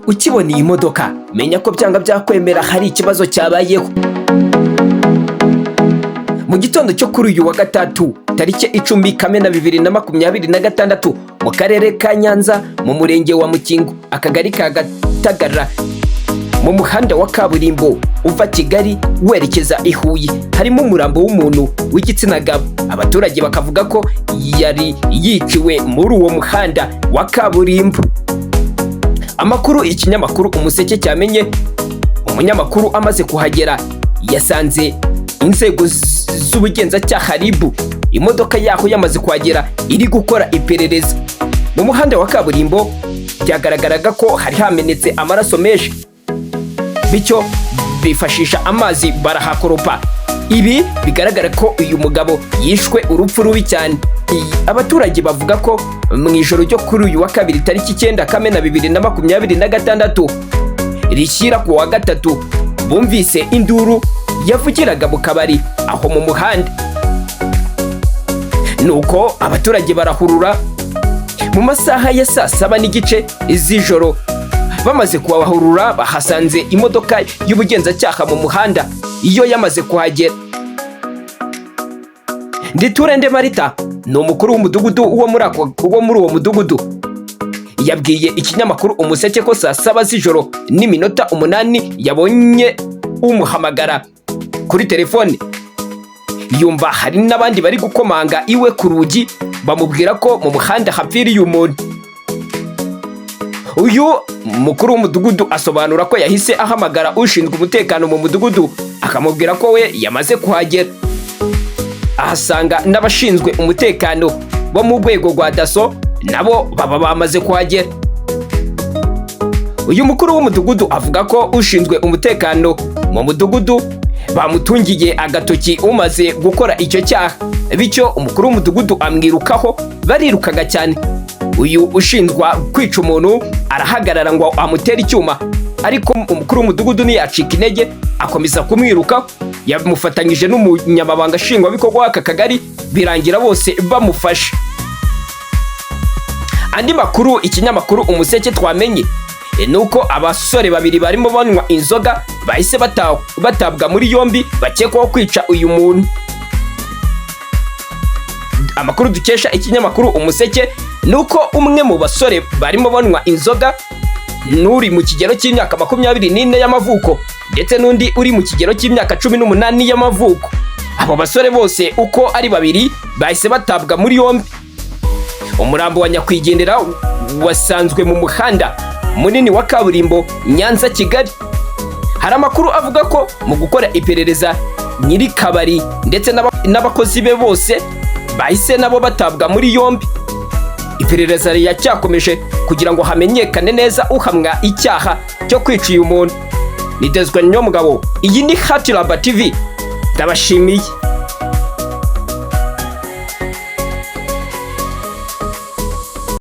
ukibona iyi modoka menya ko byanga byakwemera hari ikibazo cyabayeho. Mu gitondo cyo kuri uyu wa gatatu tariki 10 Kamena 2026 mu karere ka Nyanza mu murenge wa Mukingo akagari ka Gatagara mu muhanda wa Kabulimbo uva Kigali werekeza i Huye harimo umurambo w'umuntu w'igitsina gabo. Abaturage bakavuga ko yari yiciwe muri uwo muhanda wa Kabulimbo. Amakuru ikinyamakuru Umuseke cyamenye, umunyamakuru amaze kuhagera yasanze inzego z'ubugenzacyaha RIB imodoka yaho yamaze kuhagera iri gukora iperereza. Mu muhanda wa Kabulimbo byagaragaraga ko hari hamenetse amaraso menshi, bityo bifashisha amazi barahakoropa. Ibi bigaragara ko uyu mugabo yishwe urupfu rubi cyane. Abaturage bavuga ko mu ijoro ryo kuri uyu wa kabiri tariki 9 Kamena 2026 rishyira ku wa gatatu bumvise induru yavugiraga mu kabari aho mu muhanda. Nuko abaturage barahurura mu masaha ya saa 7 n'igice z'ijoro. Bamaze kuhahurura bahasanze imodoka y'ubugenzacyaha mu muhanda. Iyo yamaze kuhagera, Nditurende Marita ni umukuru w'umudugudu wo muri uwo mudugudu yabwiye ikinyamakuru Umuseke ko saa 7 z'ijoro n'iminota 8 yabonye umuhamagara kuri telefone. Yumva hari n'abandi bari gukomanga iwe ku rugi bamubwira ko mu muhanda hapfiriye umuntu. Uyu mukuru w'umudugudu asobanura ko yahise ahamagara ushinzwe umutekano mu mudugudu akamubwira ko we yamaze kuhagera. Ahasanga n'abashinzwe umutekano bo mu rwego rwa daso nabo baba bamaze kuhagera. Uyu mukuru w'umudugudu avuga ko ushinzwe umutekano mu mudugudu bamutungiye agatoki umaze gukora icyo cyaha, bityo umukuru w'umudugudu amwirukaho barirukaga cyane. Uyu ushinzwa kwica umuntu arahagarara ngo amutere icyuma, ariko umukuru w'umudugudu ntiyacika intege akomeza kumwiruka. Yamufatanyije n'umunyamabanga nshingwabikorwa w'aka kagari birangira bose bamufashe. Andi makuru ikinyamakuru Umuseke twamenye nuko abasore babiri barimo banywa inzoga bahise batabwa muri yombi bakekwaho kwica uyu muntu. Amakuru dukesha ikinyamakuru Umuseke nuko umwe mu basore barimo banywa inzoga nuri mu kigero cy'imyaka 24 y'amavuko ndetse n'undi uri mu kigero cy'imyaka 18 y'amavuko. Abo basore bose uko ari babiri bahise batabwa muri yombi. Umurambo wa nyakwigendera wasanzwe mu muhanda munini wa Kabulimbo Nyanza Kigali. Hari amakuru avuga ko mu gukora iperereza nyiri kabari ndetse n'abakozi be bose bahise nabo batabwa muri yombi. Iperereza ryakomeje kugira ngo hamenyekane neza uhamwa icyaha cyo kwica uyu muntu. Nidezwe Umugabo. Iyi ni Hafunze TV. Ndabashimiye.